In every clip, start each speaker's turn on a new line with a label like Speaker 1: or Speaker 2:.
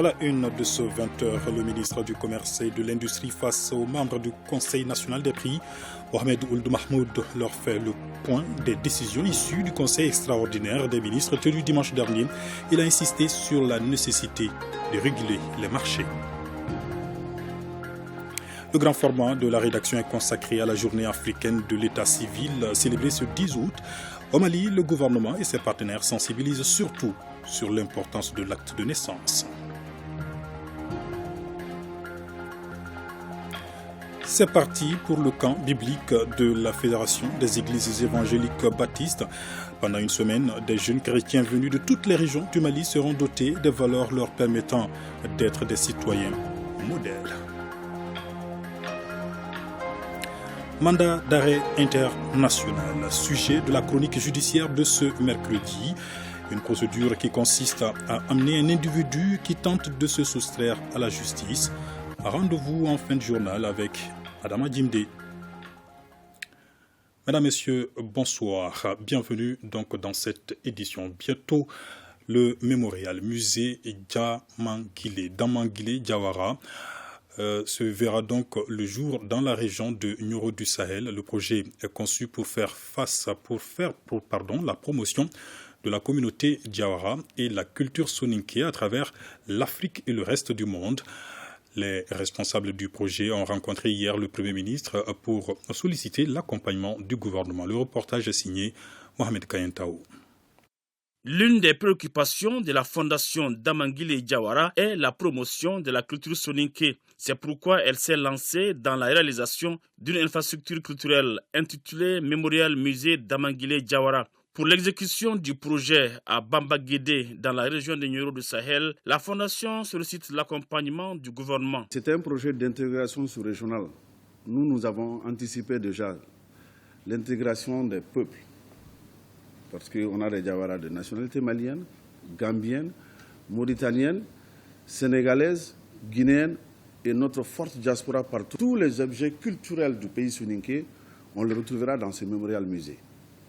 Speaker 1: À la une de ce 20h, le ministre du Commerce et de l'Industrie face aux membres du Conseil national des prix, Mohamed Ould Mahmoud, leur fait le point des décisions issues du Conseil extraordinaire des ministres tenu dimanche dernier. Il a insisté sur la nécessité de réguler les marchés. Le grand format de la rédaction est consacré à la journée africaine de l'état civil célébrée ce 10 août. Au Mali, le gouvernement et ses partenaires sensibilisent surtout sur l'importance de l'acte de naissance. C'est parti pour le camp biblique de la Fédération des Églises évangéliques baptistes. Pendant une semaine, des jeunes chrétiens venus de toutes les régions du Mali seront dotés des valeurs leur permettant d'être des citoyens modèles. Mandat d'arrêt international, sujet de la chronique judiciaire de ce mercredi. Une procédure qui consiste à amener un individu qui tente de se soustraire à la justice. Rendez-vous en fin de journal avec Adama Djimde. Mesdames, Messieurs, bonsoir. Bienvenue donc dans cette édition. Bientôt, le mémorial musée Damangile Diawara se verra donc le jour dans la région de Nioro du Sahel. Le projet est conçu pour faire la promotion de la communauté Diawara et la culture soninké à travers l'Afrique et le reste du monde. Les responsables du projet ont rencontré hier le Premier ministre pour solliciter l'accompagnement du gouvernement. Le reportage est signé Mohamed Kayentao.
Speaker 2: L'une des préoccupations de la fondation Damangile Diawara est la promotion de la culture soninké. C'est pourquoi elle s'est lancée dans la réalisation d'une infrastructure culturelle intitulée Mémorial Musée Damangile Diawara. Pour l'exécution du projet à Bamba-Guédé, dans la région de Nioro du Sahel, la fondation sollicite l'accompagnement du gouvernement.
Speaker 3: C'est un projet d'intégration sous-régionale. Nous avons anticipé déjà l'intégration des peuples. Parce qu'on a des Diawara de nationalité malienne, gambienne, mauritanienne, sénégalaise, guinéenne et notre forte diaspora partout. Tous les objets culturels du pays soninké, on les retrouvera dans ce mémorial musée.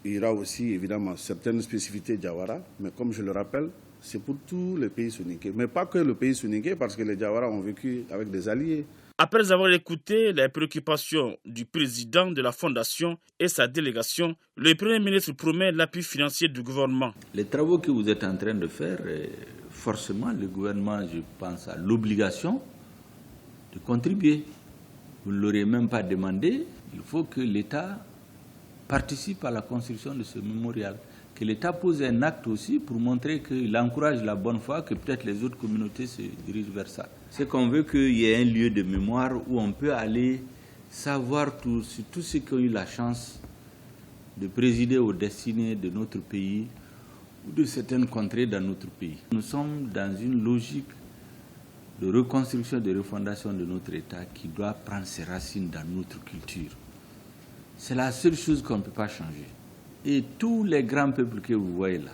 Speaker 3: Il y aura aussi évidemment certaines spécificités Diawara, mais comme je le rappelle, c'est pour tous les pays soninké. Mais pas que le pays soninké, parce que les Diawara ont vécu avec des alliés.
Speaker 2: Après avoir écouté les préoccupations du président de la fondation et sa délégation, le Premier ministre promet l'appui financier du gouvernement.
Speaker 4: Les travaux que vous êtes en train de faire, forcément, le gouvernement, je pense, a l'obligation de contribuer. Vous ne l'aurez même pas demandé. Il faut que l'État participe à la construction de ce mémorial. Que l'État pose un acte aussi pour montrer qu'il encourage la bonne foi, que peut-être les autres communautés se dirigent vers ça. C'est qu'on veut qu'il y ait un lieu de mémoire où on peut aller savoir sur tous ceux qui ont eu la chance de présider aux destinées de notre pays ou de certaines contrées dans notre pays. Nous sommes dans une logique de reconstruction, de refondation de notre État qui doit prendre ses racines dans notre culture. C'est la seule chose qu'on ne peut pas changer. Et tous les grands peuples que vous voyez là,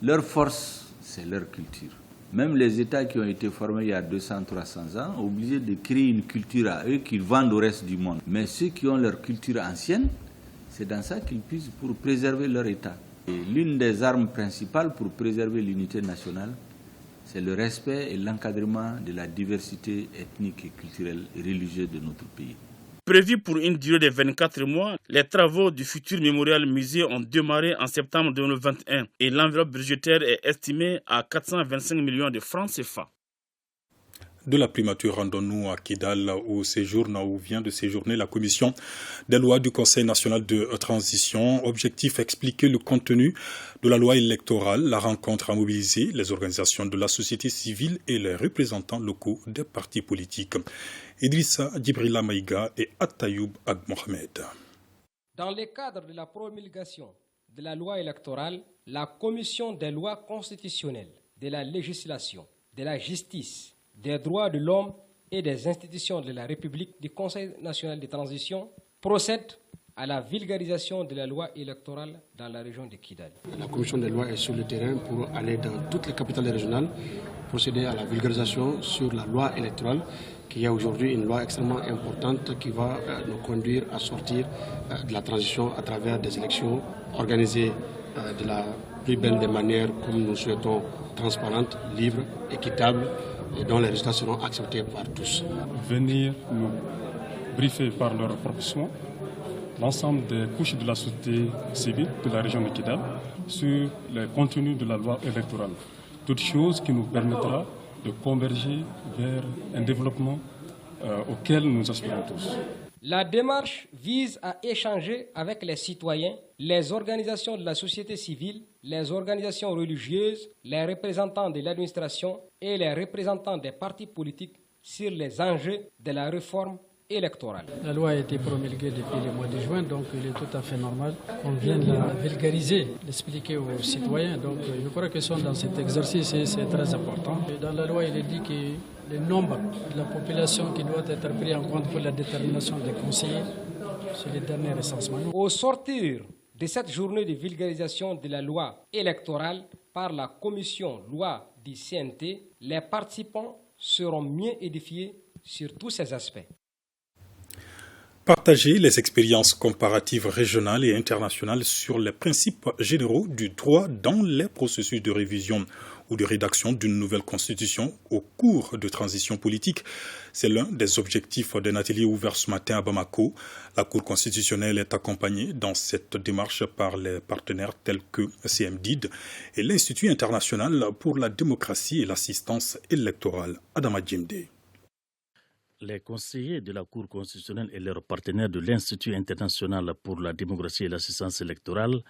Speaker 4: leur force, c'est leur culture. Même les États qui ont été formés il y a 200-300 ans ont obligé de créer une culture à eux qu'ils vendent au reste du monde. Mais ceux qui ont leur culture ancienne, c'est dans ça qu'ils puissent pour préserver leur État. Et l'une des armes principales pour préserver l'unité nationale, c'est le respect et l'encadrement de la diversité ethnique et culturelle et religieuse de notre pays.
Speaker 2: Prévu pour une durée de 24 mois, les travaux du futur mémorial musée ont démarré en septembre 2021 et l'enveloppe budgétaire est estimée à 425 millions de francs CFA.
Speaker 1: De la primature, rendons-nous à Kidal où vient de séjourner la commission des lois du Conseil national de transition. Objectif, expliquer le contenu de la loi électorale. La rencontre a mobilisé les organisations de la société civile et les représentants locaux des partis politiques. Idrissa Djibrila Maïga et Attayoub Ag Mohamed.
Speaker 5: Dans le cadre de la promulgation de la loi électorale, la commission des lois constitutionnelles, de la législation, de la justice, des droits de l'homme et des institutions de la République du Conseil national de transition procède à la vulgarisation de la loi électorale dans la région de Kidal.
Speaker 6: La commission des lois est sur le terrain pour aller dans toutes les capitales régionales, procéder à la vulgarisation sur la loi électorale, qui est aujourd'hui une loi extrêmement importante qui va nous conduire à sortir de la transition à travers des élections organisées de la plus belle des manières, comme nous souhaitons, transparente, libre, équitable, et dont les résultats seront acceptés par tous.
Speaker 7: Venir nous briefer par leur propre soin l'ensemble des couches de la société civile de la région de Kidal sur le contenu de la loi électorale. Toute chose qui nous permettra de converger vers un développement auquel nous aspirons tous.
Speaker 5: La démarche vise à échanger avec les citoyens, les organisations de la société civile, les organisations religieuses, les représentants de l'administration et les représentants des partis politiques sur les enjeux de la réforme électorale.
Speaker 8: La loi a été promulguée depuis le mois de juin, donc il est tout à fait normal qu'on vienne la vulgariser, l'expliquer aux citoyens. Donc je crois que sont dans cet exercice et c'est très important. Et dans la loi, il est dit que le nombre de la population qui doit être pris en compte pour la détermination des conseillers, c'est le dernier recensement.
Speaker 5: Au sortir de cette journée de vulgarisation de la loi électorale par la commission loi du CNT, les participants seront mieux édifiés sur tous ces aspects.
Speaker 1: Partager les expériences comparatives régionales et internationales sur les principes généraux du droit dans les processus de révision ou de rédaction d'une nouvelle constitution au cours de transition politique. C'est l'un des objectifs d'un atelier ouvert ce matin à Bamako. La Cour constitutionnelle est accompagnée dans cette démarche par les partenaires tels que CMDID et l'Institut international pour la démocratie et l'assistance électorale. Adama Djimde.
Speaker 2: Les conseillers de la Cour constitutionnelle et leurs partenaires de l'Institut international pour la démocratie et l'assistance électorale,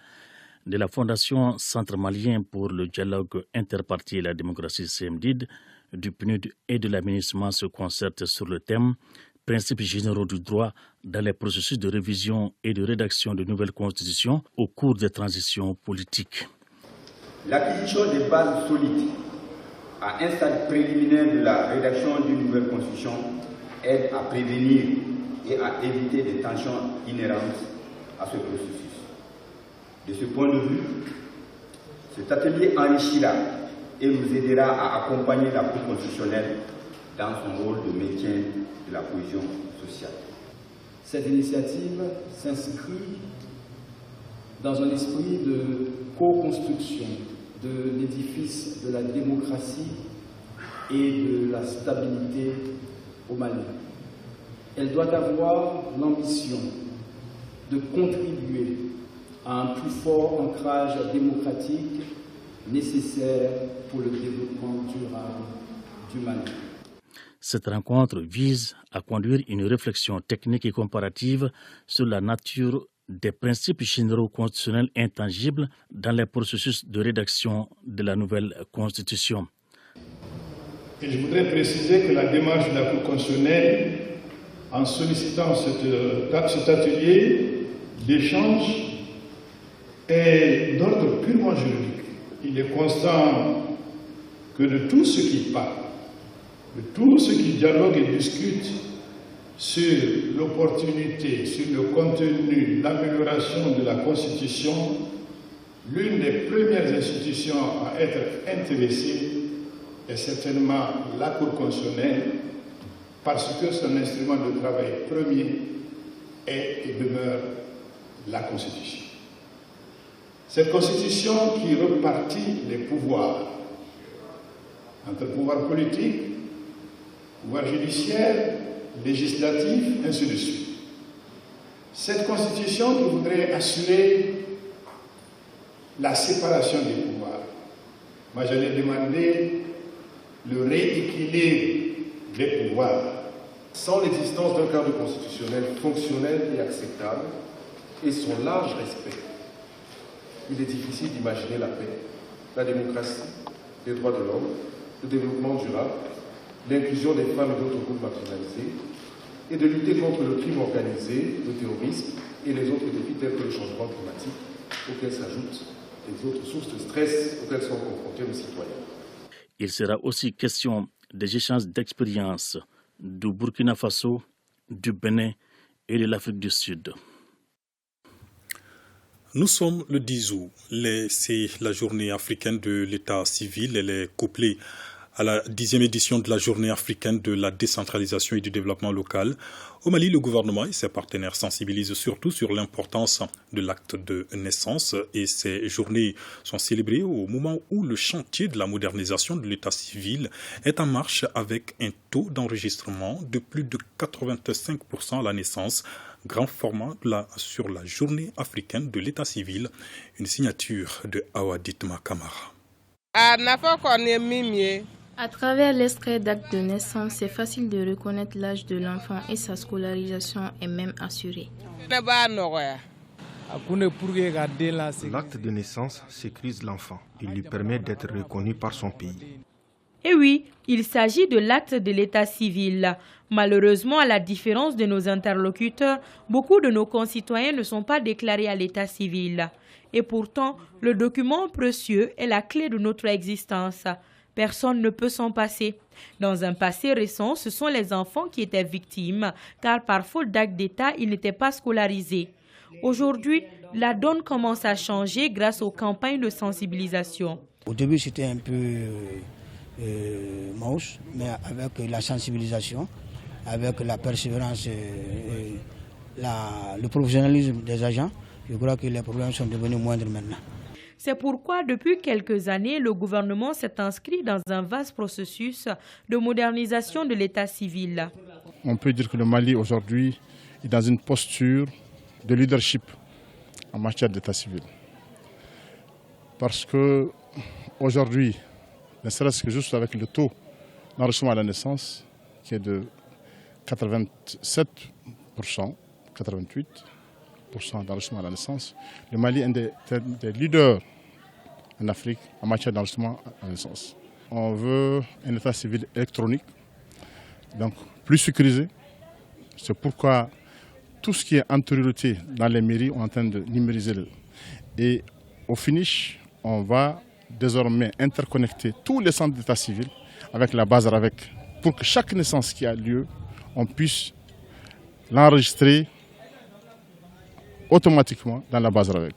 Speaker 2: de la Fondation Centre malien pour le dialogue interparti et la démocratie CMDID, du PNUD et de l'aménagement se concertent sur le thème « Principes généraux du droit dans les processus de révision et de rédaction de nouvelles constitutions au cours des transitions politiques ».
Speaker 9: L'acquisition des bases solides à un stade préliminaire de la rédaction d'une nouvelle constitution aide à prévenir et à éviter des tensions inhérentes à ce processus. De ce point de vue, cet atelier enrichira et nous aidera à accompagner la Cour constitutionnelle dans son rôle de maintien de la cohésion sociale.
Speaker 10: Cette initiative s'inscrit dans un esprit de co-construction de l'édifice de la démocratie et de la stabilité au Mali. Elle doit avoir l'ambition de contribuer à un plus fort ancrage démocratique nécessaire pour le développement durable du Mali.
Speaker 2: Cette rencontre vise à conduire une réflexion technique et comparative sur la nature des principes généraux constitutionnels intangibles dans les processus de rédaction de la nouvelle Constitution.
Speaker 11: Et je voudrais préciser que la démarche de la Cour constitutionnelle, en sollicitant cet atelier d'échange, est d'ordre purement juridique. Il est constant que de tout ce qui parle, de tout ce qui dialogue et discute sur l'opportunité, sur le contenu, l'amélioration de la Constitution, l'une des premières institutions à être intéressée est certainement la Cour constitutionnelle, parce que son instrument de travail premier est et demeure la Constitution. Cette Constitution qui repartit les pouvoirs entre pouvoir politique, pouvoir judiciaire, législatif, ainsi de suite. Cette Constitution qui voudrait assurer la séparation des pouvoirs. Moi, j'allais demander le rééquilibre des pouvoirs.
Speaker 12: Sans l'existence d'un cadre constitutionnel fonctionnel et acceptable et son large respect, il est difficile d'imaginer la paix, la démocratie, les droits de l'homme, le développement durable, l'inclusion des femmes et d'autres groupes marginalisés, et de lutter contre le crime organisé, le terrorisme et les autres défis tels que le changement climatique, auxquels s'ajoutent les autres sources de stress auxquelles sont confrontés nos citoyens.
Speaker 2: Il sera aussi question des échanges d'expériences du Burkina Faso, du Bénin et de l'Afrique du Sud.
Speaker 1: Nous sommes le 10 août. C'est la journée africaine de l'état civil. Elle est couplée À la 10e édition de la Journée africaine de la décentralisation et du développement local, au Mali, le gouvernement et ses partenaires sensibilisent surtout sur l'importance de l'acte de naissance et ces journées sont célébrées au moment où le chantier de la modernisation de l'état civil est en marche avec un taux d'enregistrement de plus de 85% à la naissance. Grand format sur la Journée africaine de l'état civil, une signature de Awadit Makamara.
Speaker 13: À travers l'extrait d'acte de naissance, c'est facile de reconnaître l'âge de l'enfant et sa scolarisation est même assurée.
Speaker 14: L'acte de naissance sécurise l'enfant. Il lui permet d'être reconnu par son pays.
Speaker 15: Et oui, il s'agit de l'acte de l'état civil. Malheureusement, à la différence de nos interlocuteurs, beaucoup de nos concitoyens ne sont pas déclarés à l'état civil. Et pourtant, le document précieux est la clé de notre existence. Personne ne peut s'en passer. Dans un passé récent, ce sont les enfants qui étaient victimes, car par faute d'acte d'État, ils n'étaient pas scolarisés. Aujourd'hui, la donne commence à changer grâce aux campagnes de sensibilisation.
Speaker 16: Au début, c'était un peu moche, mais avec la sensibilisation, avec la persévérance, le professionnalisme des agents, je crois que les problèmes sont devenus moindres maintenant.
Speaker 15: C'est pourquoi, depuis quelques années, le gouvernement s'est inscrit dans un vaste processus de modernisation de l'état civil.
Speaker 11: On peut dire que le Mali, aujourd'hui, est dans une posture de leadership en matière d'état civil. Parce que aujourd'hui, ne serait-ce que juste avec le taux d'enregistrement à la naissance, qui est de 87%, 88% d'enregistrement à la naissance, le Mali est un des leaders en Afrique en matière d'enregistrement à la naissance. On veut un état civil électronique, donc plus sécurisé. C'est pourquoi tout ce qui est antériorité dans les mairies, on est en train de numériser. Et au finish, on va désormais interconnecter tous les centres d'état civil avec la base RAVEC pour que chaque naissance qui a lieu, on puisse l'enregistrer automatiquement dans la base RAVEC.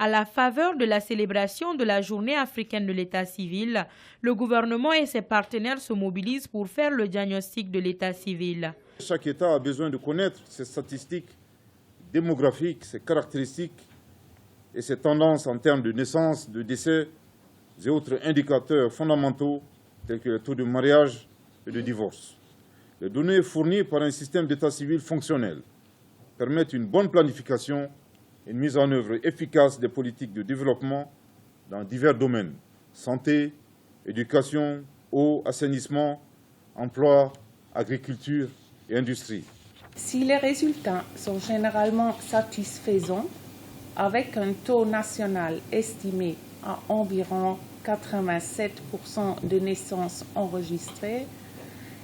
Speaker 15: À la faveur de la célébration de la Journée africaine de l'état civil, le gouvernement et ses partenaires se mobilisent pour faire le diagnostic de l'état civil.
Speaker 17: Chaque État a besoin de connaître ses statistiques démographiques, ses caractéristiques et ses tendances en termes de naissance, de décès et autres indicateurs fondamentaux tels que le taux de mariage et de divorce. Les données fournies par un système d'état civil fonctionnel permettent une bonne planification et une mise en œuvre efficace des politiques de développement dans divers domaines, santé, éducation, eau, assainissement, emploi, agriculture et industrie.
Speaker 18: Si les résultats sont généralement satisfaisants, avec un taux national estimé à environ 87% de naissances enregistrées,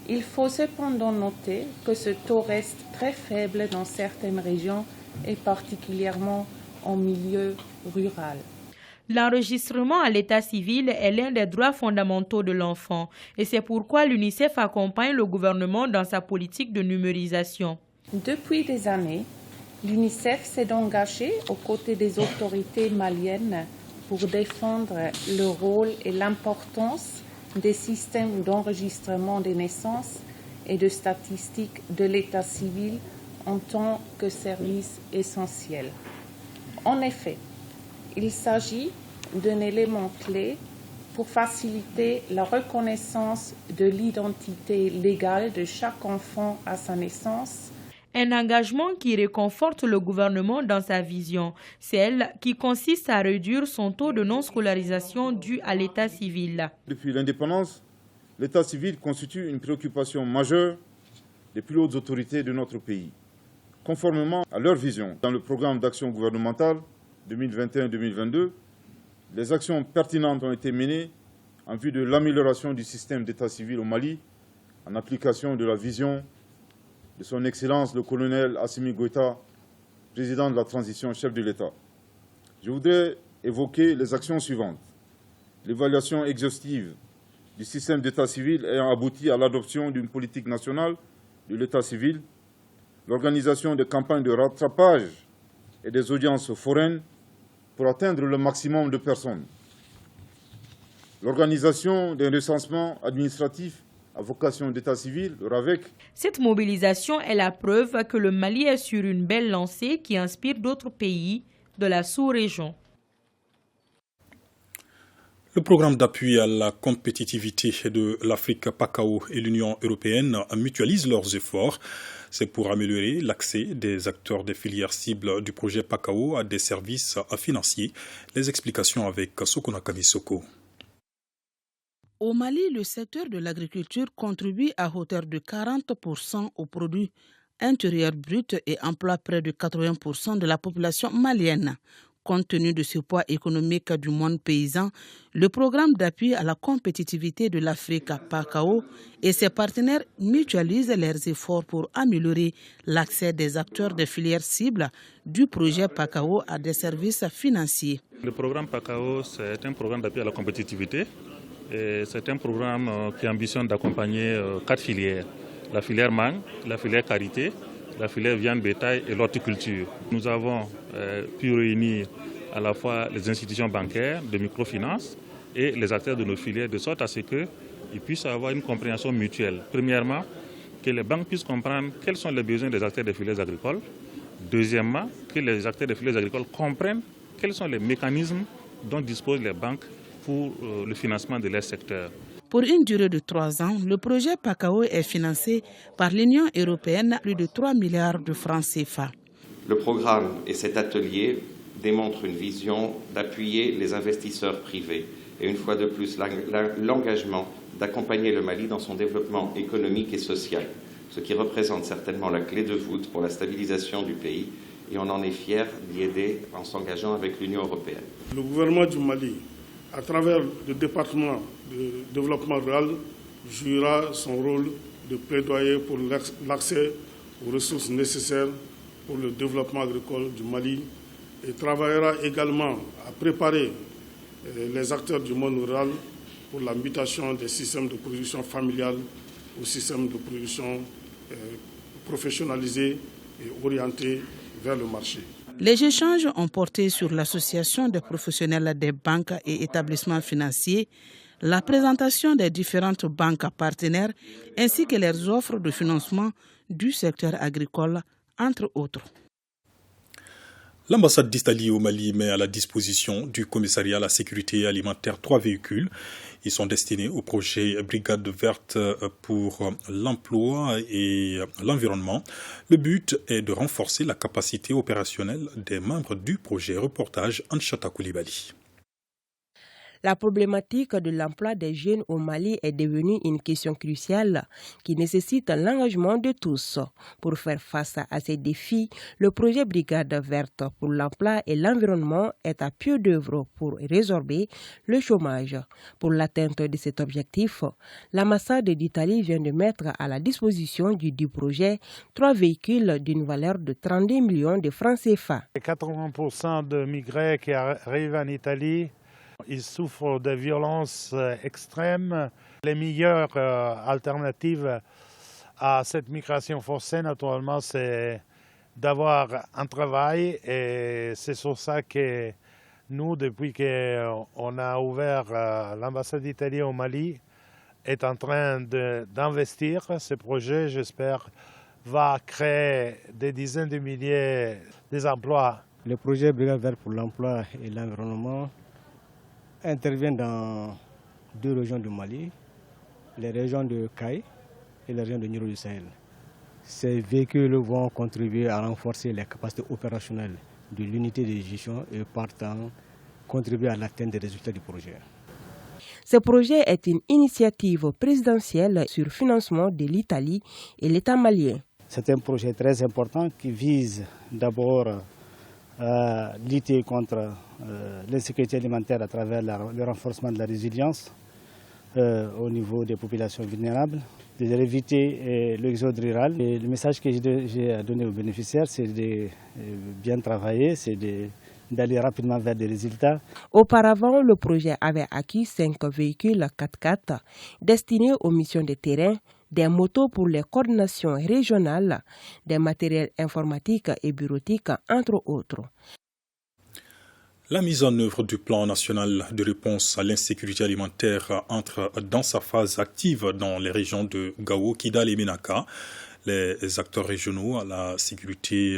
Speaker 18: il faut cependant noter que ce taux reste très faible dans certaines régions et particulièrement en milieu rural.
Speaker 15: L'enregistrement à l'état civil est l'un des droits fondamentaux de l'enfant et c'est pourquoi l'UNICEF accompagne le gouvernement dans sa politique de numérisation.
Speaker 18: Depuis des années, l'UNICEF s'est engagé aux côtés des autorités maliennes pour défendre le rôle et l'importance des systèmes d'enregistrement des naissances et de statistiques de l'état civil en tant que service essentiel. En effet, il s'agit d'un élément clé pour faciliter la reconnaissance de l'identité légale de chaque enfant à sa naissance.
Speaker 15: Un engagement qui réconforte le gouvernement dans sa vision, celle qui consiste à réduire son taux de non-scolarisation dû à l'état civil.
Speaker 17: Depuis l'indépendance, l'état civil constitue une préoccupation majeure des plus hautes autorités de notre pays. Conformément à leur vision, dans le programme d'action gouvernementale 2021-2022, les actions pertinentes ont été menées en vue de l'amélioration du système d'état civil au Mali, en application de la vision de son Excellence le colonel Assimi Goïta, président de la transition, chef de l'État. Je voudrais évoquer les actions suivantes. L'évaluation exhaustive du système d'état civil ayant abouti à l'adoption d'une politique nationale de l'état civil, l'organisation des campagnes de rattrapage et des audiences foraines pour atteindre le maximum de personnes, l'organisation d'un recensement administratif à vocation d'état civil, le RAVEC.
Speaker 15: Cette mobilisation est la preuve que le Mali est sur une belle lancée qui inspire d'autres pays de la sous-région.
Speaker 1: Le programme d'appui à la compétitivité de l'Afrique PACAO et l'Union européenne mutualisent leurs efforts. C'est pour améliorer l'accès des acteurs des filières cibles du projet PACAO à des services financiers. Les explications avec Sokona Kamisoko.
Speaker 19: Au Mali, le secteur de l'agriculture contribue à hauteur de 40% au produit intérieur brut et emploie près de 80% de la population malienne. Compte tenu de ce poids économique du monde paysan, le programme d'appui à la compétitivité de l'Afrique PACAO et ses partenaires mutualisent leurs efforts pour améliorer l'accès des acteurs des filières cibles du projet PACAO à des services financiers.
Speaker 20: Le programme PACAO, c'est un programme d'appui à la compétitivité. C'est un programme qui ambitionne d'accompagner 4 filières. La filière mangue, la filière karité, la filière viande bétail et l'horticulture. Nous avons pu réunir à la fois les institutions bancaires, de microfinance et les acteurs de nos filières de sorte à ce qu'ils puissent avoir une compréhension mutuelle. Premièrement, que les banques puissent comprendre quels sont les besoins des acteurs des filières agricoles. Deuxièmement, que les acteurs des filières agricoles comprennent quels sont les mécanismes dont disposent les banques pour le financement de leur secteur.
Speaker 19: Pour une durée de 3 ans, le projet PACAO est financé par l'Union européenne à plus de 3 milliards de francs CFA.
Speaker 21: Le programme et cet atelier démontrent une vision d'appuyer les investisseurs privés et une fois de plus l'engagement d'accompagner le Mali dans son développement économique et social, ce qui représente certainement la clé de voûte pour la stabilisation du pays et on en est fiers d'y aider en s'engageant avec l'Union européenne.
Speaker 11: Le gouvernement du Mali, à travers le département de développement rural, jouera son rôle de plaidoyer pour l'accès aux ressources nécessaires pour le développement agricole du Mali et travaillera également à préparer les acteurs du monde rural pour la mutation des systèmes de production familiale au système de production professionnalisé et orienté vers le marché.
Speaker 19: Les échanges ont porté sur l'association des professionnels des banques et établissements financiers, la présentation des différentes banques partenaires ainsi que leurs offres de financement du secteur agricole, entre autres.
Speaker 1: L'ambassade d'Italie au Mali met à la disposition du commissariat à la sécurité alimentaire 3 véhicules. Ils sont destinés au projet Brigade verte pour l'emploi et l'environnement. Le but est de renforcer la capacité opérationnelle des membres du projet. Reportage Anchata Koulibaly.
Speaker 22: La problématique de l'emploi des jeunes au Mali est devenue une question cruciale qui nécessite l'engagement de tous. Pour faire face à ces défis, le projet Brigade verte pour l'emploi et l'environnement est à pied d'œuvre pour résorber le chômage. Pour l'atteinte de cet objectif, l'ambassade d'Italie vient de mettre à la disposition du projet 3 véhicules d'une valeur de 32 millions de francs CFA.
Speaker 23: 80% de migrants qui arrivent en Italie, ils souffrent de violences extrêmes. Les meilleures alternatives à cette migration forcée, naturellement, c'est d'avoir un travail. Et c'est sur ça que nous, depuis qu'on a ouvert l'ambassade d'Italie au Mali, est en train d'investir. Ce projet, j'espère, va créer des dizaines de milliers d'emplois.
Speaker 24: Le projet Brigade verte pour l'emploi et l'environnement intervient dans 2 régions du Mali, les régions de Caille et la région de Nioro du Sahel. Ces véhicules vont contribuer à renforcer les capacités opérationnelles de l'unité de gestion et partant contribuer à l'atteinte des résultats du projet.
Speaker 22: Ce projet est une initiative présidentielle sur financement de l'Italie et l'État malien.
Speaker 24: C'est un projet très important qui vise d'abord à lutter contre l'insécurité alimentaire à travers le renforcement de la résilience au niveau des populations vulnérables, d'éviter l'exode rural. Et le message que j'ai à donner aux bénéficiaires, c'est de bien travailler, c'est d'aller rapidement vers des résultats.
Speaker 22: Auparavant, le projet avait acquis 5 véhicules 4x4 destinés aux missions de terrain, des motos pour les coordinations régionales, des matériels informatiques et bureautiques, entre autres.
Speaker 1: La mise en œuvre du plan national de réponse à l'insécurité alimentaire entre dans sa phase active dans les régions de Gao, Kidal et Ménaka. Les acteurs régionaux à la sécurité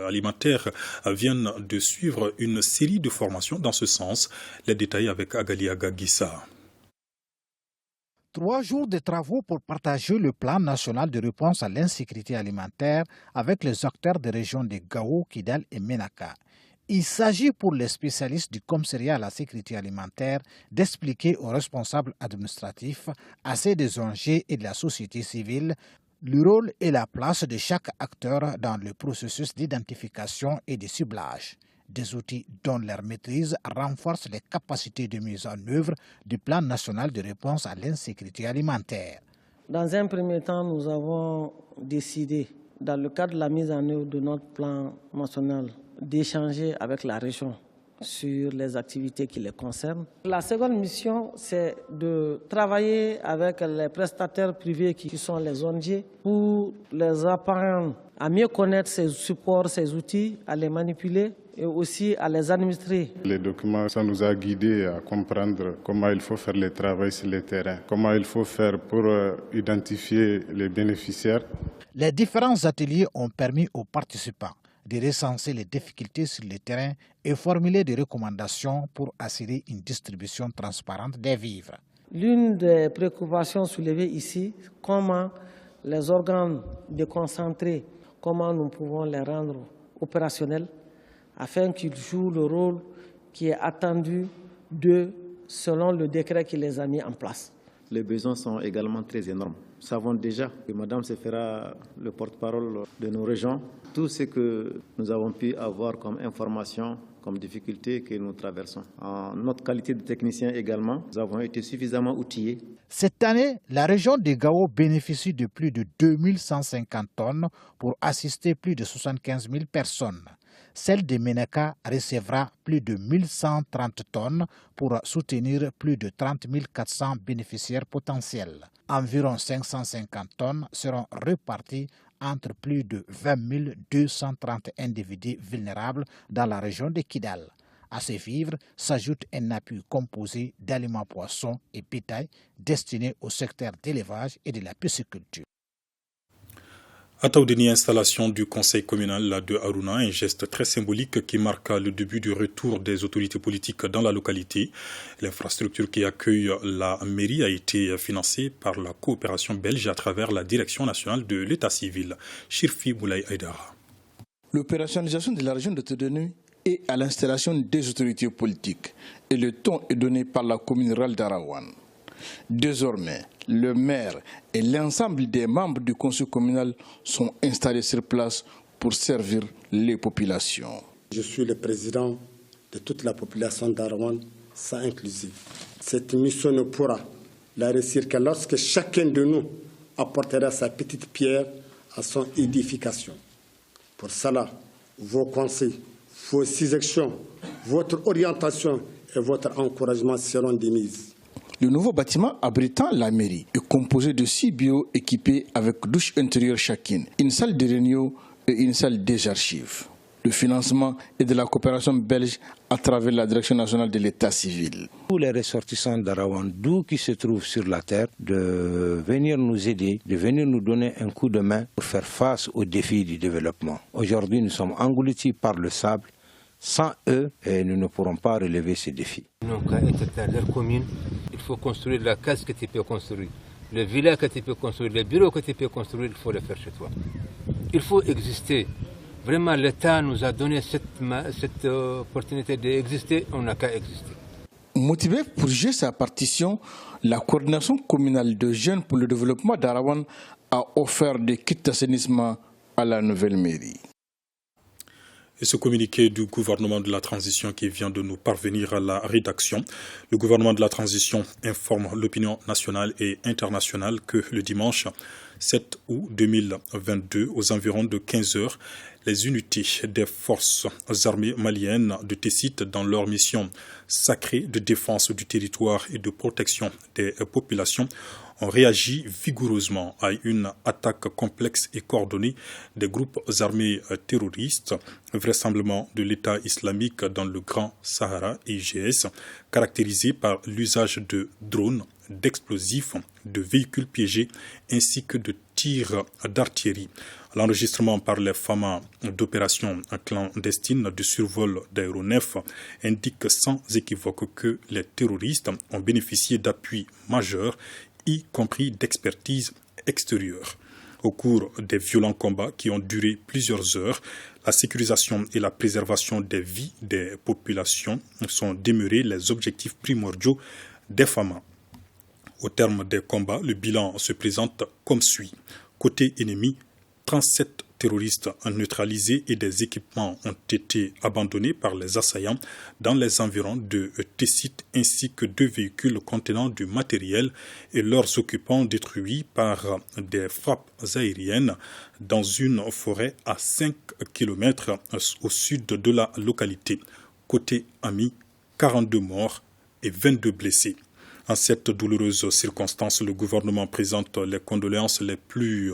Speaker 1: alimentaire viennent de suivre une série de formations dans ce sens. Les détails avec Agali Agagissa.
Speaker 3: 3 jours de travaux pour partager le plan national de réponse à l'insécurité alimentaire avec les acteurs des régions de Gao, Kidal et Ménaka. Il s'agit pour les spécialistes du commissariat à la sécurité alimentaire d'expliquer aux responsables administratifs, à ceux des ONG et de la société civile, le rôle et la place de chaque acteur dans le processus d'identification et de ciblage. Des outils dont leur maîtrise renforce les capacités de mise en œuvre du plan national de réponse à l'insécurité alimentaire.
Speaker 4: Dans un premier temps, nous avons décidé, dans le cadre de la mise en œuvre de notre plan national, d'échanger avec la région sur les activités qui les concernent. La seconde mission, c'est de travailler avec les prestataires privés qui sont les ONG pour les apprendre à mieux connaître ces supports, ces outils, à les manipuler et aussi à les administrer.
Speaker 6: Les documents, ça nous a guidés à comprendre comment il faut faire le travail sur le terrain, comment il faut faire pour identifier les bénéficiaires.
Speaker 3: Les différents ateliers ont permis aux participants de recenser les difficultés sur le terrain et formuler des recommandations pour assurer une distribution transparente des vivres.
Speaker 4: L'une des préoccupations soulevées ici, comment les organes déconcentrés, comment nous pouvons les rendre opérationnels afin qu'ils jouent le rôle qui est attendu d'eux selon le décret qui les a mis en place.
Speaker 7: Les besoins sont également très énormes. Nous savons déjà que Mme se fera le porte-parole de nos régions. Tout ce que nous avons pu avoir comme information, comme difficulté que nous traversons. En notre qualité de technicien également, nous avons été suffisamment outillés.
Speaker 3: Cette année, la région de Gao bénéficie de plus de 2150 tonnes pour assister plus de 75 000 personnes. Celle de Ménaka recevra plus de 1130 tonnes pour soutenir plus de 30 400 bénéficiaires potentiels. Environ 550 tonnes seront reparties entre plus de 20 230 individus vulnérables dans la région de Kidal. À ces vivres s'ajoute un appui composé d'aliments poissons et bétail destinés au secteur d'élevage et de la pisciculture.
Speaker 1: À Taoudeni, installation du conseil communal de Aruna, un geste très symbolique qui marque le début du retour des autorités politiques dans la localité. L'infrastructure qui accueille la mairie a été financée par la coopération belge à travers la Direction nationale de l'état civil. Shirfi Moulay Aïdara.
Speaker 25: L'opérationnalisation de la région de Taoudeni est à l'installation des autorités politiques et le ton est donné par la commune rurale d'Arawan. Désormais, le maire et l'ensemble des membres du conseil communal sont installés sur place pour servir les populations.
Speaker 26: Je suis le président de toute la population d'Arawan, ça inclusif. Cette mission ne pourra la réussir que lorsque chacun de nous apportera sa petite pierre à son édification. Pour cela, vos conseils, vos suggestions, votre orientation et votre encouragement seront de mise.
Speaker 25: Le nouveau bâtiment abritant la mairie est composé de 6 bureaux équipés avec douche intérieure chacune, une salle de réunion et une salle des archives. Le financement est de la coopération belge à travers la Direction nationale de l'état civil.
Speaker 27: Tous les ressortissants d'Arawan, d'où qui se trouvent sur la terre, de venir nous aider, de venir nous donner un coup de main pour faire face aux défis du développement. Aujourd'hui, nous sommes engloutis par le sable. Sans eux, nous ne pourrons pas relever ces défis.
Speaker 28: Donc, à être leur commune, il faut construire la case que tu peux construire, le village que tu peux construire, le bureau que tu peux construire, il faut le faire chez toi. Il faut exister. Vraiment, l'État nous a donné cette opportunité d'exister, on n'a qu'à exister.
Speaker 25: Motivé pour jouer sa partition, la coordination communale de jeunes pour le développement d'Arawan a offert des kits d'assainissement à la nouvelle mairie.
Speaker 1: Et ce communiqué du gouvernement de la transition qui vient de nous parvenir à la rédaction. Le gouvernement de la transition informe l'opinion nationale et internationale que le dimanche 7 août 2022, aux environs de 15 heures, les unités des forces armées maliennes de Tessit dans leur mission sacrée de défense du territoire et de protection des populations ont réagi vigoureusement à une attaque complexe et coordonnée des groupes armés terroristes, vraisemblablement de l'État islamique dans le Grand Sahara, IGS, caractérisé par l'usage de drones, d'explosifs, de véhicules piégés ainsi que de tirs d'artillerie. L'enregistrement par les FAMA d'opérations clandestines de survol d'aéronefs indique sans équivoque que les terroristes ont bénéficié d'appuis majeurs, y compris d'expertise extérieure. Au cours des violents combats qui ont duré plusieurs heures, la sécurisation et la préservation des vies des populations sont demeurés les objectifs primordiaux des FAMA. Au terme des combats, le bilan se présente comme suit. Côté ennemi, 37 terroristes neutralisés et des équipements ont été abandonnés par les assaillants dans les environs de Tessit ainsi que 2 véhicules contenant du matériel et leurs occupants détruits par des frappes aériennes dans une forêt à 5 km au sud de la localité. Côté ami, 42 morts et 22 blessés. En cette douloureuse circonstance, le gouvernement présente les condoléances les plus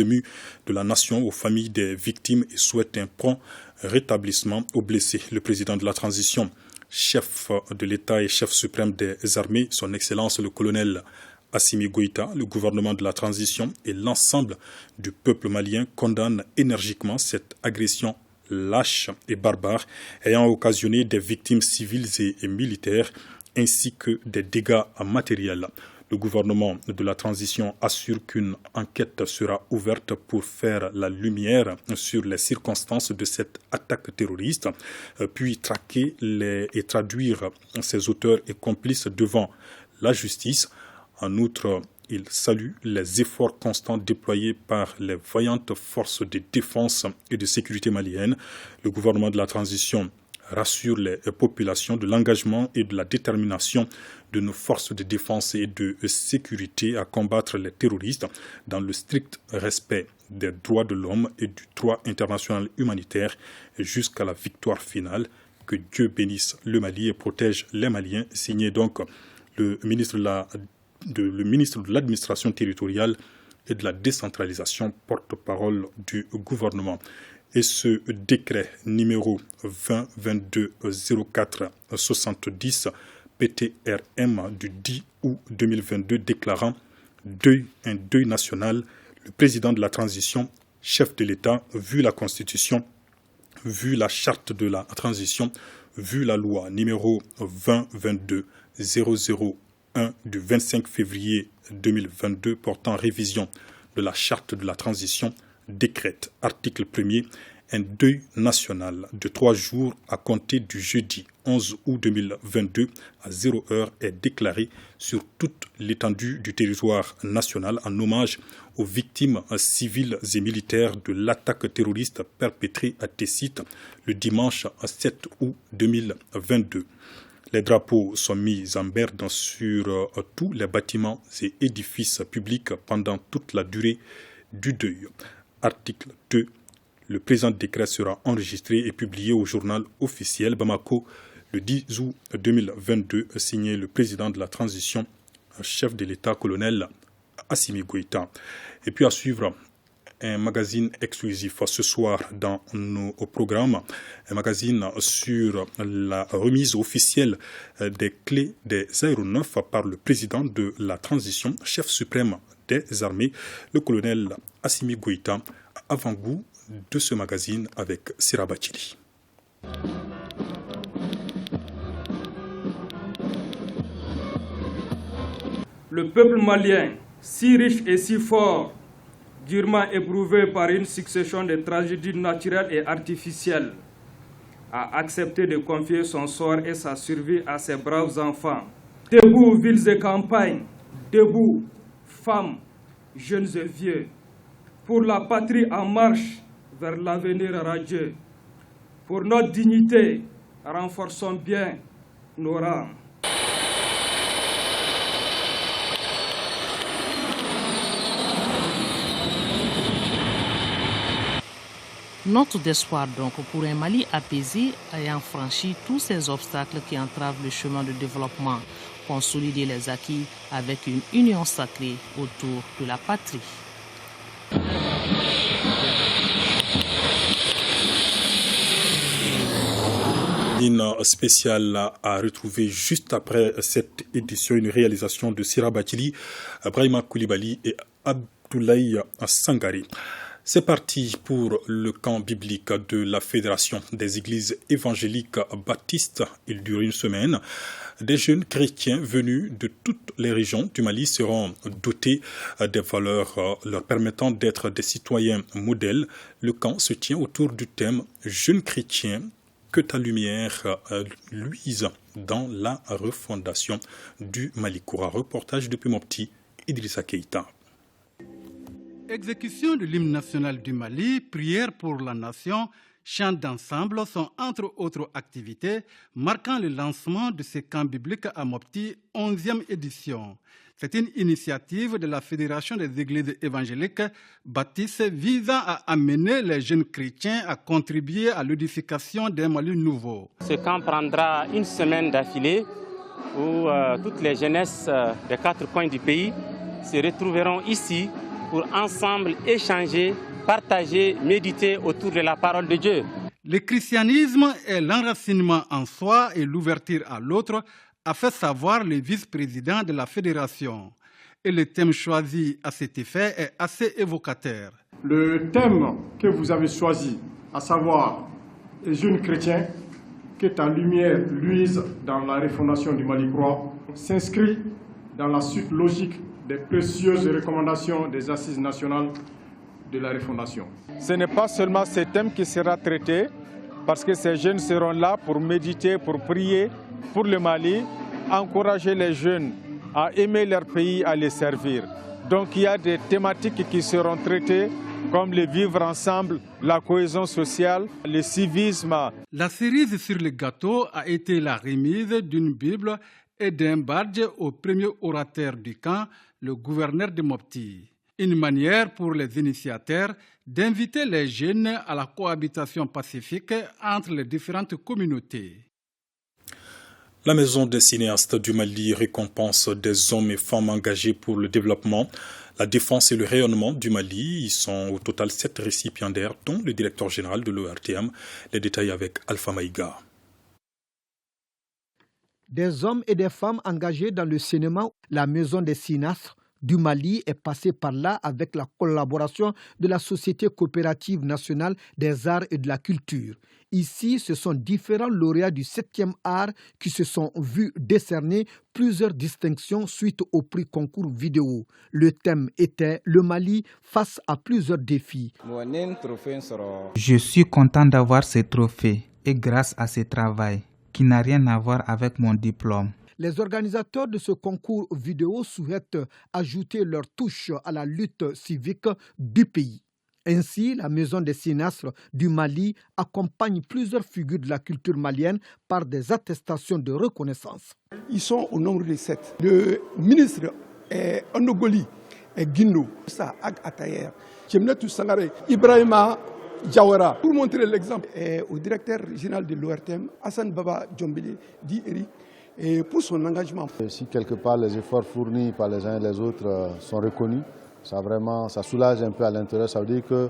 Speaker 1: émues de la nation aux familles des victimes et souhaite un prompt rétablissement aux blessés. Le président de la transition, chef de l'État et chef suprême des armées, son Excellence le colonel Assimi Goïta, le gouvernement de la transition et l'ensemble du peuple malien condamnent énergiquement cette agression lâche et barbare ayant occasionné des victimes civiles et militaires ainsi que des dégâts matériels. Le gouvernement de la transition assure qu'une enquête sera ouverte pour faire la lumière sur les circonstances de cette attaque terroriste, puis traquer et traduire ses auteurs et complices devant la justice. En outre, il salue les efforts constants déployés par les vaillantes forces de défense et de sécurité maliennes. Le gouvernement de la transition rassure les populations de l'engagement et de la détermination de nos forces de défense et de sécurité à combattre les terroristes dans le strict respect des droits de l'homme et du droit international humanitaire jusqu'à la victoire finale. Que Dieu bénisse le Mali et protège les Maliens. Signé donc le ministre de l'administration territoriale et de la décentralisation, porte-parole du gouvernement. Et ce décret numéro 2022-04-70 PTRM du 10 août 2022 déclarant un deuil national, le président de la transition, chef de l'État, vu la Constitution, vu la charte de la transition, vu la loi numéro 2022-001 du 25 février 2022 portant révision de la charte de la transition, décrète, article 1er, un deuil national de 3 jours à compter du jeudi 11 août 2022 à 0h est déclaré sur toute l'étendue du territoire national en hommage aux victimes civiles et militaires de l'attaque terroriste perpétrée à Tessit le dimanche 7 août 2022. Les drapeaux sont mis en berne sur tous les bâtiments et édifices publics pendant toute la durée du deuil. Article 2. Le présent décret sera enregistré et publié au journal officiel Bamako le 10 août 2022, signé le président de la transition, chef de l'État, colonel Assimi Goïta. Et puis à suivre, un magazine exclusif ce soir dans nos programmes, un magazine sur la remise officielle des clés des aéronefs par le président de la transition, chef suprême des armées, le colonel Assimi Goïta. Avant-goût de ce magazine avec Sira Bachili.
Speaker 2: Le peuple malien, si riche et si fort, durement éprouvé par une succession de tragédies naturelles et artificielles, a accepté de confier son sort et sa survie à ses braves enfants. Debout, villes et campagnes, debout, femmes, jeunes et vieux, pour la patrie en marche vers l'avenir radieux. Pour notre dignité, renforçons bien nos rangs.
Speaker 19: Note d'espoir donc pour un Mali apaisé ayant franchi tous ces obstacles qui entravent le chemin de développement. Consolider les acquis avec une union sacrée autour de la patrie.
Speaker 1: Une spéciale à retrouver juste après cette édition, une réalisation de Sira Batili, Brahima Koulibaly et Abdoulaye Sangari. C'est parti pour le camp biblique de la Fédération des Églises évangéliques baptistes. Il dure une semaine. Des jeunes chrétiens venus de toutes les régions du Mali seront dotés des valeurs leur permettant d'être des citoyens modèles. Le camp se tient autour du thème « Jeunes chrétiens, que ta lumière luise dans la refondation du Mali ». Reportage depuis Mopti, Idrissa Keïta.
Speaker 5: Exécution de l'hymne national du Mali, prière pour la nation, chants d'ensemble sont entre autres activités marquant le lancement de ce camp biblique à Mopti, 11e édition. C'est une initiative de la Fédération des Églises évangéliques baptistes visant à amener les jeunes chrétiens à contribuer à l'édification d'un Mali nouveau.
Speaker 8: Ce camp prendra une semaine d'affilée où toutes les jeunesses des 4 coins du pays se retrouveront ici pour ensemble échanger, partager, méditer autour de la parole de Dieu.
Speaker 5: Le christianisme est l'enracinement en soi et l'ouverture à l'autre, a fait savoir le vice-président de la fédération. Et le thème choisi à cet effet est assez évocateur.
Speaker 11: Le thème que vous avez choisi, à savoir les jeunes chrétiens, que ta lumière luise dans la refondation du Mali croix, s'inscrit dans la suite logique des précieuses recommandations des Assises nationales de la refondation.
Speaker 9: Ce n'est pas seulement ce thème qui sera traité, parce que ces jeunes seront là pour méditer, pour prier pour le Mali, encourager les jeunes à aimer leur pays, à les servir. Donc il y a des thématiques qui seront traitées, comme le vivre ensemble, la cohésion sociale, le civisme.
Speaker 5: La cerise sur le gâteau a été la remise d'une Bible et d'un badge au premier orateur du camp, le gouverneur de Mopti. Une manière pour les initiateurs d'inviter les jeunes à la cohabitation pacifique entre les différentes communautés.
Speaker 1: La Maison des cinéastes du Mali récompense des hommes et femmes engagés pour le développement, la défense et le rayonnement du Mali. Ils sont au total 7 récipiendaires, dont le directeur général de l'ORTM. Les détails avec Alpha Maïga.
Speaker 10: Des hommes et des femmes engagés dans le cinéma, la Maison des cinéastes du Mali est passée par là avec la collaboration de la Société coopérative nationale des arts et de la culture. Ici, ce sont différents lauréats du 7e art qui se sont vus décerner plusieurs distinctions suite au prix concours vidéo. Le thème était le Mali face à plusieurs défis.
Speaker 12: Je suis content d'avoir ce trophée et grâce à ce travail qui n'a rien à voir avec mon diplôme.
Speaker 10: Les organisateurs de ce concours vidéo souhaitent ajouter leur touche à la lutte civique du pays. Ainsi, la Maison des cinéastes du Mali accompagne plusieurs figures de la culture malienne par des attestations de reconnaissance.
Speaker 13: Ils sont au nombre de 7. Le ministre est Onogoli, est Guindo, Ag Atayer, Chemnetou Sangare, Ibrahima Diawara. Pour montrer l'exemple, au directeur général de l'ORTM, Hassan Baba Djombele, dit Eric, et pour son engagement.
Speaker 14: Si quelque part les efforts fournis par les uns et les autres sont reconnus, ça soulage un peu à l'intérieur, ça veut dire que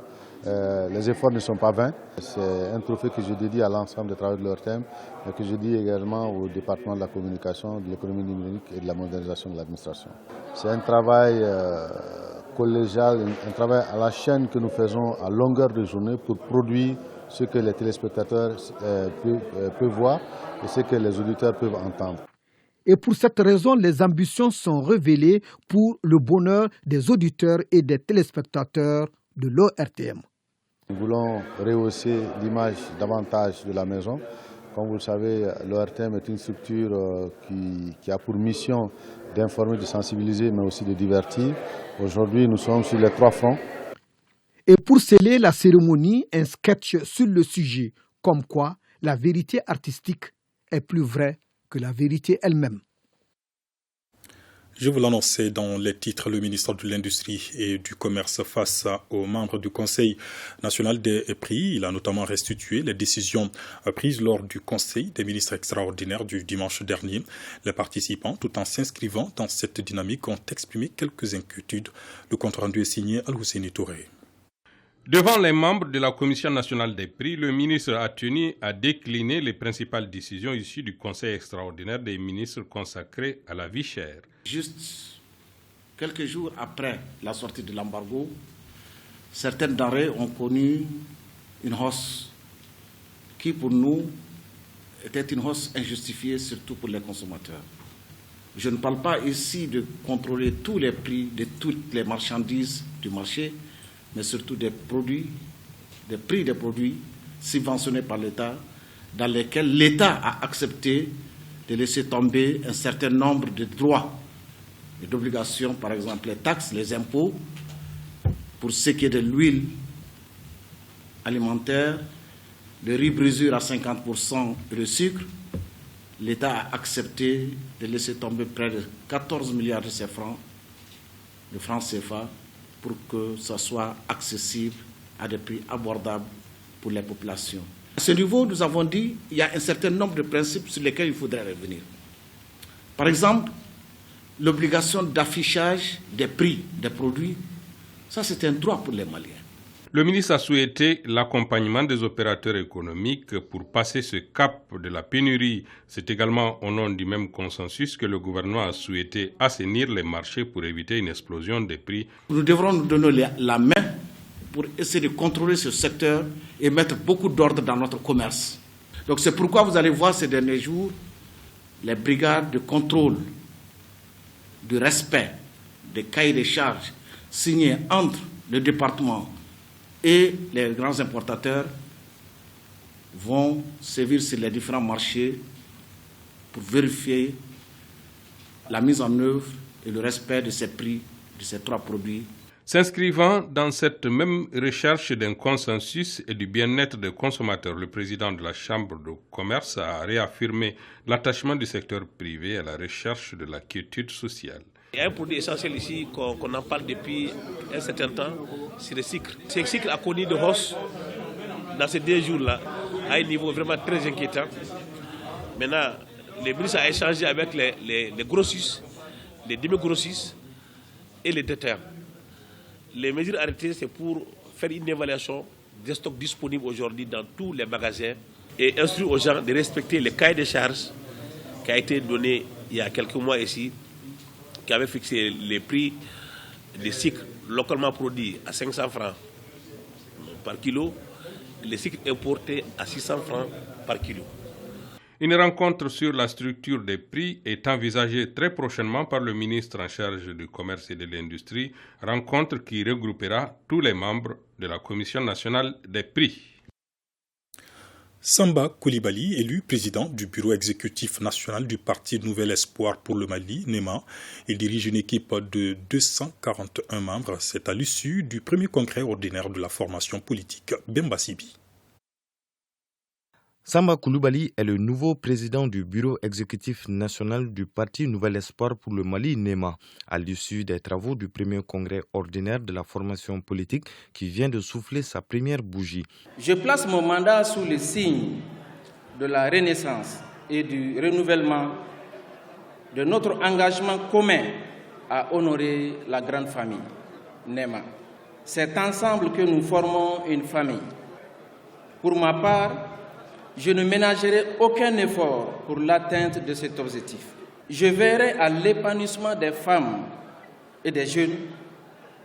Speaker 14: les efforts ne sont pas vains. C'est un trophée que je dédie à l'ensemble des travailleurs de l'ORTM et que je dédie également au département de la communication, de l'économie numérique et de la modernisation de l'administration. C'est un travail collégial, un travail à la chaîne que nous faisons à longueur de journée pour produire ce que les téléspectateurs peuvent voir et ce que les auditeurs peuvent entendre.
Speaker 10: Et pour cette raison, les ambitions sont révélées pour le bonheur des auditeurs et des téléspectateurs de l'ORTM.
Speaker 14: Nous voulons rehausser l'image davantage de la maison. Comme vous le savez, l'ORTM est une structure qui a pour mission d'informer, de sensibiliser, mais aussi de divertir. Aujourd'hui, nous sommes sur les 3 fronts.
Speaker 10: Et pour sceller la cérémonie, un sketch sur le sujet, comme quoi la vérité artistique est plus vraie que la vérité elle-même.
Speaker 1: Je vous l'annonçais dans les titres, le ministre de l'Industrie et du Commerce face aux membres du Conseil national des prix. Il a notamment restitué les décisions prises lors du Conseil des ministres extraordinaires du dimanche dernier. Les participants, tout en s'inscrivant dans cette dynamique, ont exprimé quelques inquiétudes. Le compte-rendu est signé Al-Husseini Touré.
Speaker 15: Devant les membres de la Commission nationale des prix, le ministre a tenu à décliner les principales décisions issues du Conseil extraordinaire des ministres consacré à la vie chère.
Speaker 16: Juste quelques jours après la sortie de l'embargo, certaines denrées ont connu une hausse qui, pour nous, était une hausse injustifiée, surtout pour les consommateurs. Je ne parle pas ici de contrôler tous les prix de toutes les marchandises du marché, mais surtout des prix des produits subventionnés par l'État, dans lesquels l'État a accepté de laisser tomber un certain nombre de droits et d'obligations, par exemple les taxes, les impôts, pour ce qui est de l'huile alimentaire, le riz brisure à 50% et le sucre. L'État a accepté de laisser tomber près de 14 milliards de francs CFA, pour que ça soit accessible à des prix abordables pour les populations. À ce niveau, nous avons dit qu'il y a un certain nombre de principes sur lesquels il faudrait revenir. Par exemple, l'obligation d'affichage des prix des produits, ça c'est un droit pour les Maliens.
Speaker 15: Le ministre a souhaité l'accompagnement des opérateurs économiques pour passer ce cap de la pénurie. C'est également au nom du même consensus que le gouvernement a souhaité assainir les marchés pour éviter une explosion des prix.
Speaker 16: Nous devrons nous donner la main pour essayer de contrôler ce secteur et mettre beaucoup d'ordre dans notre commerce. Donc c'est pourquoi vous allez voir ces derniers jours les brigades de contrôle du respect des cahiers des charges signés entre le département et les grands importateurs vont sévir sur les différents marchés pour vérifier la mise en œuvre et le respect de ces prix de ces trois produits.
Speaker 15: S'inscrivant dans cette même recherche d'un consensus et du bien-être des consommateurs, le président de la Chambre de commerce a réaffirmé l'attachement du secteur privé à la recherche de la quiétude sociale.
Speaker 17: Il y a un produit essentiel ici qu'on en parle depuis un certain temps, c'est le sucre. Ce sucre a connu de hausse dans ces 2 jours-là à un niveau vraiment très inquiétant. Maintenant, le ministre a échangé avec les grossistes, les demi-grossistes et les détaillants. Les mesures arrêtées, c'est pour faire une évaluation des stocks disponibles aujourd'hui dans tous les magasins et instruire aux gens de respecter les cahiers de charges qui a été donné il y a quelques mois ici, qui avait fixé les prix des sucres localement produits à 500 francs par kilo, les sucres importés à 600 francs par kilo.
Speaker 15: Une rencontre sur la structure des prix est envisagée très prochainement par le ministre en charge du commerce et de l'industrie, rencontre qui regroupera tous les membres de la Commission nationale des prix.
Speaker 1: Samba Coulibaly, élu président du bureau exécutif national du Parti Nouvel Espoir pour le Mali, NEMA. Il dirige une équipe de 241 membres. C'est à l'issue du premier congrès ordinaire de la formation politique Bemba Sibi.
Speaker 18: Samba Coulibaly est le nouveau président du bureau exécutif national du Parti Nouvel Espoir pour le Mali, NEMA, à l'issue des travaux du premier congrès ordinaire de la formation politique qui vient de souffler sa première bougie.
Speaker 20: Je place mon mandat sous le signe de la renaissance et du renouvellement de notre engagement commun à honorer la grande famille, NEMA. C'est ensemble que nous formons une famille. Pour ma part, je ne ménagerai aucun effort pour l'atteinte de cet objectif. Je veillerai à l'épanouissement des femmes et des jeunes.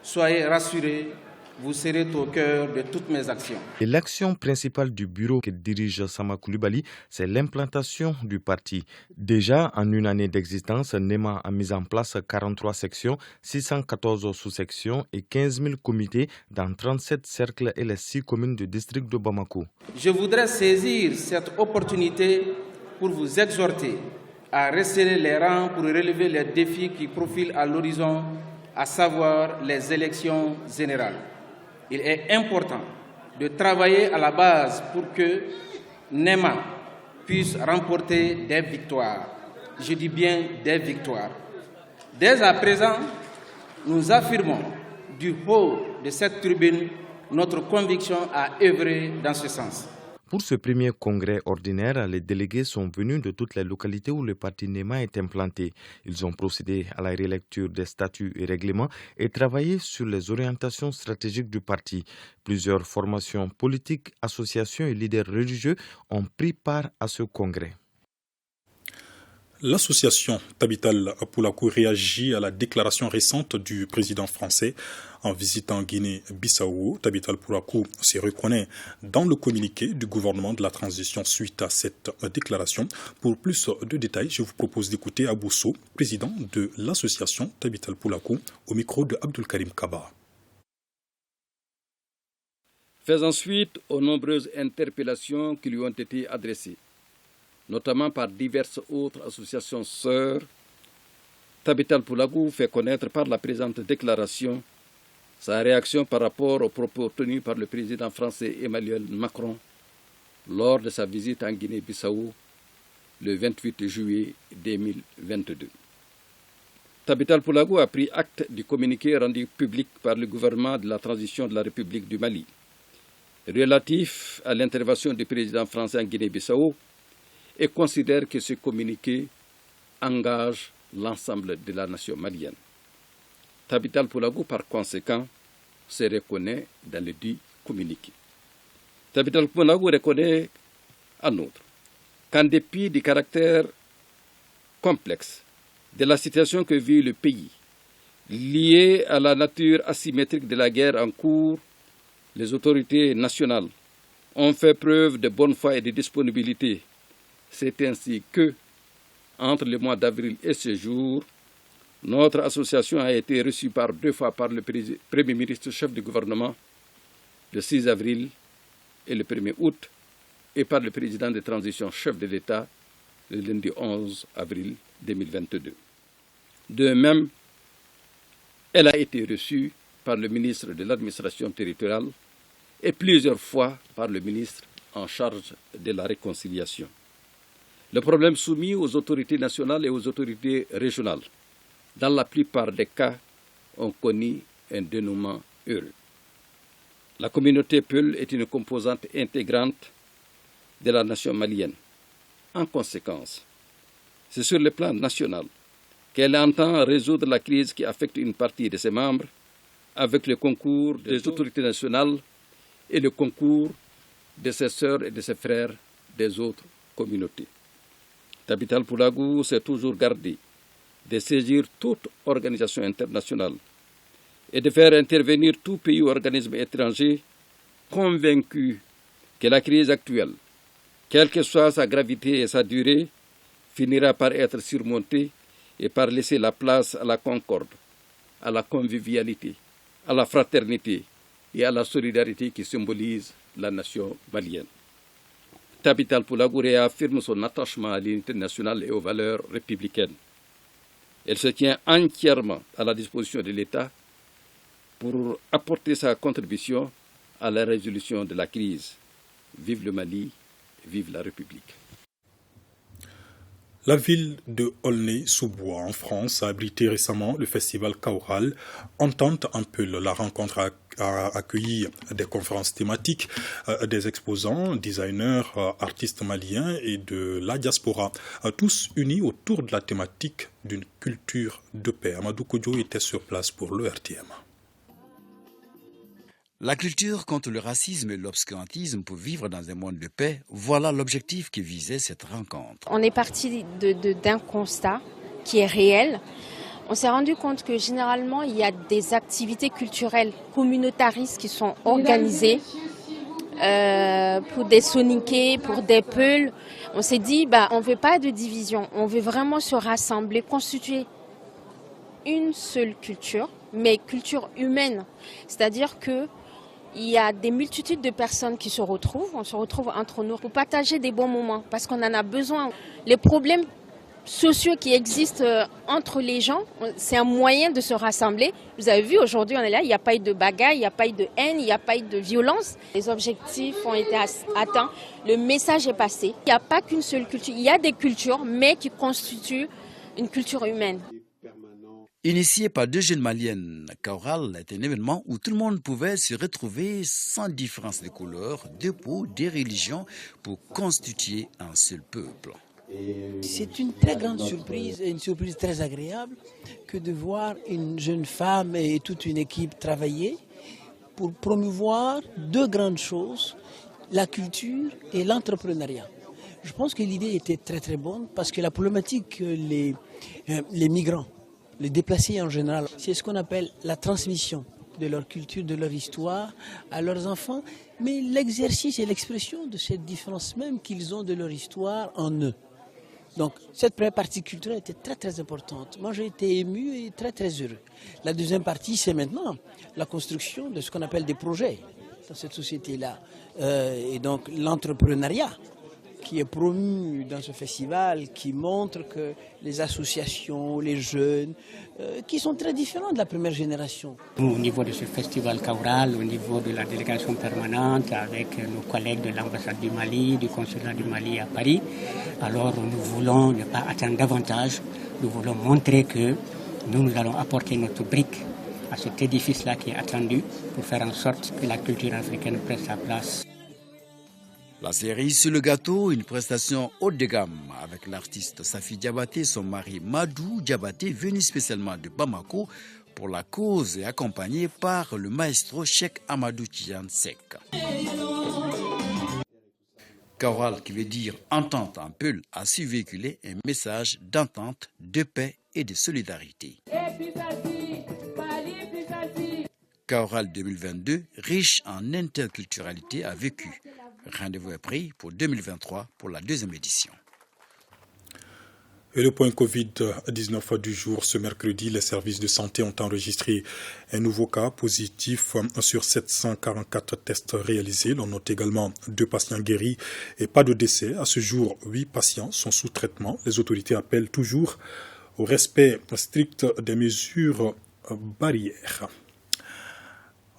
Speaker 20: Soyez rassurés, vous serez au cœur de toutes mes actions.
Speaker 18: Et l'action principale du bureau que dirige Samba Coulibaly, c'est l'implantation du parti. Déjà, en une année d'existence, NEMA a mis en place 43 sections, 614 sous-sections et 15 000 comités dans 37 cercles et les 6 communes du district de Bamako.
Speaker 20: Je voudrais saisir cette opportunité pour vous exhorter à resserrer les rangs pour relever les défis qui profilent à l'horizon, à savoir les élections générales. Il est important de travailler à la base pour que NEMA puisse remporter des victoires. Je dis bien des victoires. Dès à présent, nous affirmons du haut de cette tribune notre conviction à œuvrer dans ce sens.
Speaker 18: Pour ce premier congrès ordinaire, les délégués sont venus de toutes les localités où le parti NEMA est implanté. Ils ont procédé à la relecture des statuts et règlements et travaillé sur les orientations stratégiques du parti. Plusieurs formations politiques, associations et leaders religieux ont pris part à ce congrès.
Speaker 1: L'association Tabital Poulakou réagit à la déclaration récente du président français. En visitant Guinée-Bissau, Tabital Poulakou se reconnaît dans le communiqué du gouvernement de la transition suite à cette déclaration. Pour plus de détails, je vous propose d'écouter Abousso, président de l'association Tabital Poulakou, au micro de Abdul Karim Kaba.
Speaker 3: Faisant suite aux nombreuses interpellations qui lui ont été adressées, notamment par diverses autres associations sœurs, Tabital Poulakou fait connaître par la présente déclaration sa réaction par rapport aux propos tenus par le président français Emmanuel Macron lors de sa visite en Guinée-Bissau le 28 juillet 2022. Tabital Poulakou a pris acte du communiqué rendu public par le gouvernement de la transition de la République du Mali relatif à l'intervention du président français en Guinée-Bissau et considère que ce communiqué engage l'ensemble de la nation malienne. Tabital Poulakou, par conséquent, se reconnaît dans le dit communiqué. Tabital Poulakou reconnaît en outre qu'en dépit du caractère complexe de la situation que vit le pays, liée à la nature asymétrique de la guerre en cours, les autorités nationales ont fait preuve de bonne foi et de disponibilité. C'est ainsi que, entre le mois d'avril et ce jour, notre association a été reçue par 2 fois par le Premier ministre chef du gouvernement, le 6 avril et le 1er août, et par le président de transition chef de l'État, le lundi 11 avril 2022. De même, elle a été reçue par le ministre de l'administration territoriale et plusieurs fois par le ministre en charge de la réconciliation. Le problème soumis aux autorités nationales et aux autorités régionales, dans la plupart des cas, ont connu un dénouement heureux. La communauté Peul est une composante intégrante de la nation malienne. En conséquence, c'est sur le plan national qu'elle entend résoudre la crise qui affecte une partie de ses membres avec le concours des autorités nationales et le concours de ses sœurs et de ses frères des autres communautés. Tabital Poulakou s'est toujours gardé de saisir toute organisation internationale et de faire intervenir tout pays ou organisme étranger convaincu que la crise actuelle, quelle que soit sa gravité et sa durée, finira par être surmontée et par laisser la place à la concorde, à la convivialité, à la fraternité et à la solidarité qui symbolise la nation malienne. Tabital Poulakou réaffirme son attachement à l'unité nationale et aux valeurs républicaines. Elle se tient entièrement à la disposition de l'État pour apporter sa contribution à la résolution de la crise. Vive le Mali, vive la République.
Speaker 1: La ville de Aulnay-sous-Bois, en France, a abrité récemment le festival Kaoural. Entente un peu la rencontre a accueilli des conférences thématiques, des exposants, designers, artistes maliens et de la diaspora, tous unis autour de la thématique d'une culture de paix. Amadou Kodjo était sur place pour le RTM.
Speaker 4: La culture contre le racisme et l'obscurantisme pour vivre dans un monde de paix, voilà l'objectif qui visait cette rencontre.
Speaker 6: On est parti d'un constat qui est réel. On s'est rendu compte que généralement, il y a des activités culturelles communautaristes qui sont organisées pour des Soninkés, pour des Peuls. On s'est dit, on ne veut pas de division, on veut vraiment se rassembler, constituer une seule culture, mais culture humaine. C'est-à-dire que il y a des multitudes de personnes qui se retrouvent, on se retrouve entre nous pour partager des bons moments parce qu'on en a besoin. Les problèmes sociaux qui existent entre les gens, c'est un moyen de se rassembler. Vous avez vu, aujourd'hui on est là, il n'y a pas eu de bagarre, il n'y a pas eu de haine, il n'y a pas eu de violence. Les objectifs ont été atteints, le message est passé. Il n'y a pas qu'une seule culture, il y a des cultures mais qui constituent une culture humaine.
Speaker 4: Initié par 2 jeunes maliennes, Kaoral est un événement où tout le monde pouvait se retrouver sans différence de couleur, de peau, de religion pour constituer un seul peuple.
Speaker 7: C'est une très grande surprise et une surprise très agréable que de voir une jeune femme et toute une équipe travailler pour promouvoir 2 grandes choses, la culture et l'entrepreneuriat. Je pense que l'idée était très très bonne parce que la problématique que les migrants, les déplacés en général, c'est ce qu'on appelle la transmission de leur culture, de leur histoire à leurs enfants, mais l'exercice et l'expression de cette différence même qu'ils ont de leur histoire en eux. Donc cette première partie culturelle était très très importante. Moi j'ai été ému et très très heureux. La deuxième partie c'est maintenant la construction de ce qu'on appelle des projets dans cette société-là. Et donc l'entrepreneuriat qui est promu dans ce festival, qui montre que les associations, les jeunes, qui sont très différents de la première génération.
Speaker 21: Au niveau de ce festival Kaoral, au niveau de la délégation permanente, avec nos collègues de l'ambassade du Mali, du consulat du Mali à Paris, alors nous voulons ne pas attendre davantage, nous voulons montrer que nous allons apporter notre brique à cet édifice-là qui est attendu pour faire en sorte que la culture africaine prenne sa place.
Speaker 4: La série Sur le gâteau, une prestation haut de gamme avec l'artiste Safi Diabaté et son mari Madou Diabaté, venu spécialement de Bamako pour la cause et accompagné par le maestro Cheikh Amadou Tidiane Seck. Kaoral, qui veut dire entente en peul, a su véhiculer un message d'entente, de paix et de solidarité. Kaoral 2022, riche en interculturalité, a vécu. Rendez-vous est pris pour 2023 pour la 2e édition.
Speaker 1: Et le point Covid-19 du jour, ce mercredi, les services de santé ont enregistré un nouveau cas positif sur 744 tests réalisés. On note également 2 patients guéris et pas de décès. À ce jour, 8 patients sont sous traitement. Les autorités appellent toujours au respect strict des mesures barrières.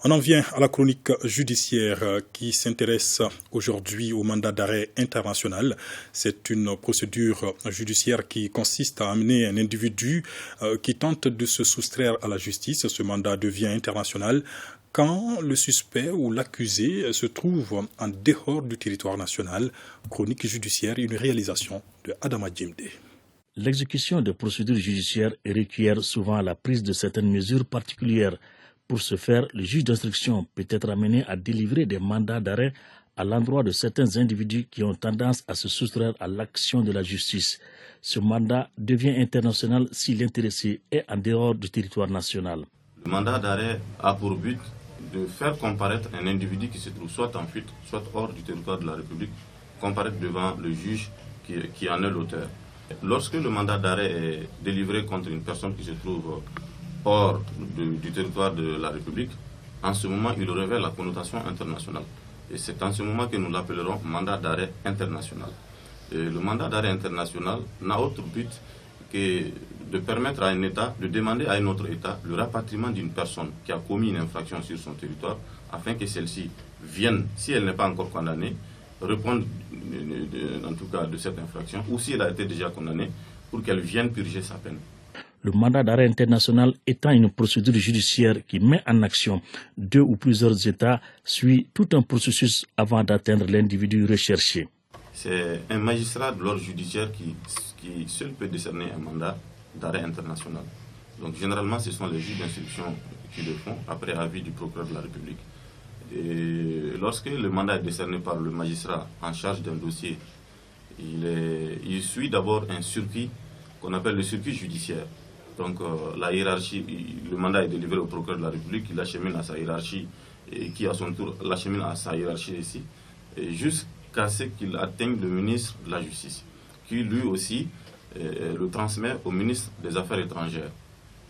Speaker 1: On en vient à la chronique judiciaire qui s'intéresse aujourd'hui au mandat d'arrêt international. C'est une procédure judiciaire qui consiste à amener un individu qui tente de se soustraire à la justice. Ce mandat devient international quand le suspect ou l'accusé se trouve en dehors du territoire national. Chronique judiciaire, une réalisation de Adama Djimde.
Speaker 22: L'exécution de procédures judiciaires requiert souvent la prise de certaines mesures particulières. Pour ce faire, le juge d'instruction peut être amené à délivrer des mandats d'arrêt à l'endroit de certains individus qui ont tendance à se soustraire à l'action de la justice. Ce mandat devient international si l'intéressé est en dehors du territoire national.
Speaker 23: Le mandat d'arrêt a pour but de faire comparaître un individu qui se trouve soit en fuite, soit hors du territoire de la République, comparaître devant le juge qui en est l'auteur. Lorsque le mandat d'arrêt est délivré contre une personne qui se trouve hors du territoire de la République, en ce moment, il revêt la connotation internationale. Et c'est en ce moment que nous l'appellerons mandat d'arrêt international. Et le mandat d'arrêt international n'a autre but que de permettre à un État de demander à un autre État le rapatriement d'une personne qui a commis une infraction sur son territoire, afin que celle-ci vienne, si elle n'est pas encore condamnée, répondre en tout cas de cette infraction, ou si elle a été déjà condamnée, pour qu'elle vienne purger sa peine.
Speaker 22: Le mandat d'arrêt international étant une procédure judiciaire qui met en action 2 ou plusieurs États, suit tout un processus avant d'atteindre l'individu recherché.
Speaker 23: C'est un magistrat de l'ordre judiciaire qui seul peut décerner un mandat d'arrêt international. Donc généralement, ce sont les juges d'instruction qui le font, après avis du procureur de la République. Et lorsque le mandat est décerné par le magistrat en charge d'un dossier, il suit d'abord un circuit qu'on appelle le circuit judiciaire. Donc la hiérarchie, le mandat est délivré au procureur de la République, il l'achemine à sa hiérarchie et qui à son tour l'achemine à sa hiérarchie ici, jusqu'à ce qu'il atteigne le ministre de la Justice, qui lui aussi le transmet au ministre des Affaires étrangères.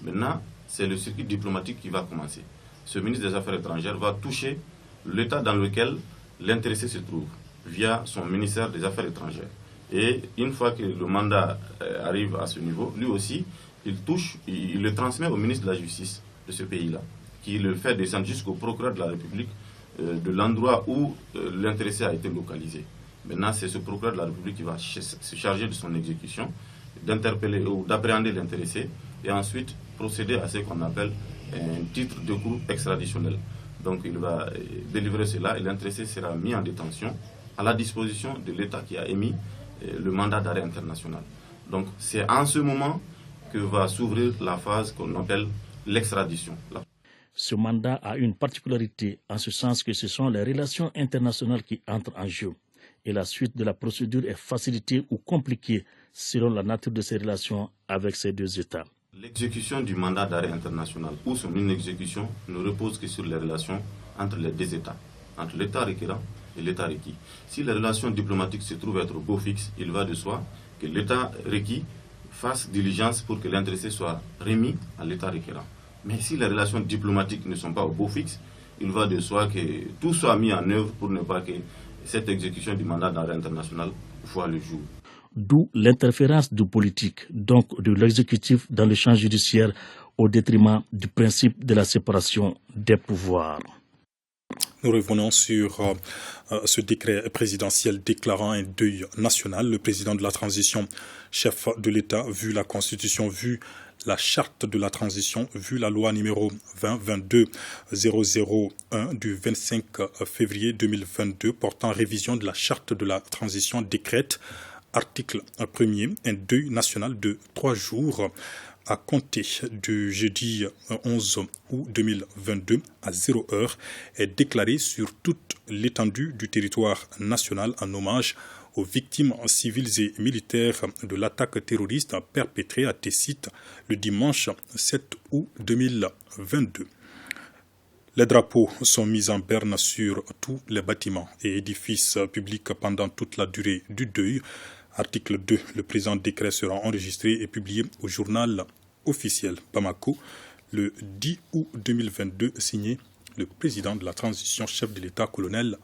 Speaker 23: Maintenant, c'est le circuit diplomatique qui va commencer. Ce ministre des Affaires étrangères va toucher l'État dans lequel l'intéressé se trouve, via son ministère des Affaires étrangères. Et une fois que le mandat arrive à ce niveau, lui aussi, il le transmet au ministre de la Justice de ce pays-là, qui le fait descendre jusqu'au procureur de la République de l'endroit où l'intéressé a été localisé. Maintenant, c'est ce procureur de la République qui va se charger de son exécution, d'interpeller ou d'appréhender l'intéressé et ensuite procéder à ce qu'on appelle un titre de cour extraditionnel. Donc il va délivrer cela et l'intéressé sera mis en détention à la disposition de l'État qui a émis le mandat d'arrêt international. Donc c'est en ce moment que va s'ouvrir la phase qu'on appelle l'extradition.
Speaker 22: Ce mandat a une particularité en ce sens que ce sont les relations internationales qui entrent en jeu. Et la suite de la procédure est facilitée ou compliquée selon la nature de ces relations avec ces deux États.
Speaker 23: L'exécution du mandat d'arrêt international ou son inexécution ne repose que sur les relations entre les deux États, entre l'État requérant et l'État requis. Si les relations diplomatiques se trouvent être au beau fixe, il va de soi que l'État requis fasse diligence pour que l'intéressé soit remis à l'État requérant. Mais si les relations diplomatiques ne sont pas au beau fixe, il va de soi que tout soit mis en œuvre pour ne pas que cette exécution du mandat d'arrêt international voit le jour.
Speaker 22: D'où l'interférence du politique, donc de l'exécutif dans le champ judiciaire au détriment du principe de la séparation des pouvoirs.
Speaker 1: Nous revenons sur ce décret présidentiel déclarant un deuil national. Le président de la transition, chef de l'État, vu la Constitution, vu la charte de la transition, vu la loi numéro 2022-001 du 25 février 2022 portant révision de la charte de la transition décrète, article 1er, un deuil national de 3 jours à compter du jeudi 11 août 2022 à 0 heure est déclaré sur toute l'étendue du territoire national en hommage aux victimes civiles et militaires de l'attaque terroriste perpétrée à Tessit le dimanche 7 août 2022. Les drapeaux sont mis en berne sur tous les bâtiments et édifices publics pendant toute la durée du deuil. Article 2. Le présent décret sera enregistré et publié au journal officiel Bamako le 10 août 2022, signé le président de la transition, chef de l'État, colonel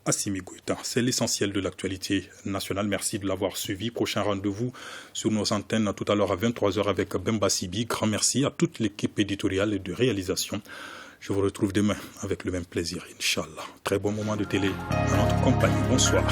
Speaker 1: Assimi Goïta. C'est l'essentiel de l'actualité nationale. Merci de l'avoir suivi. Prochain rendez-vous sur nos antennes tout à l'heure à 23h avec Bemba Sibi. Grand merci à toute l'équipe éditoriale et de réalisation. Je vous retrouve demain avec le même plaisir, Inch'Allah. Très bon moment de télé à notre compagnie. Bonsoir.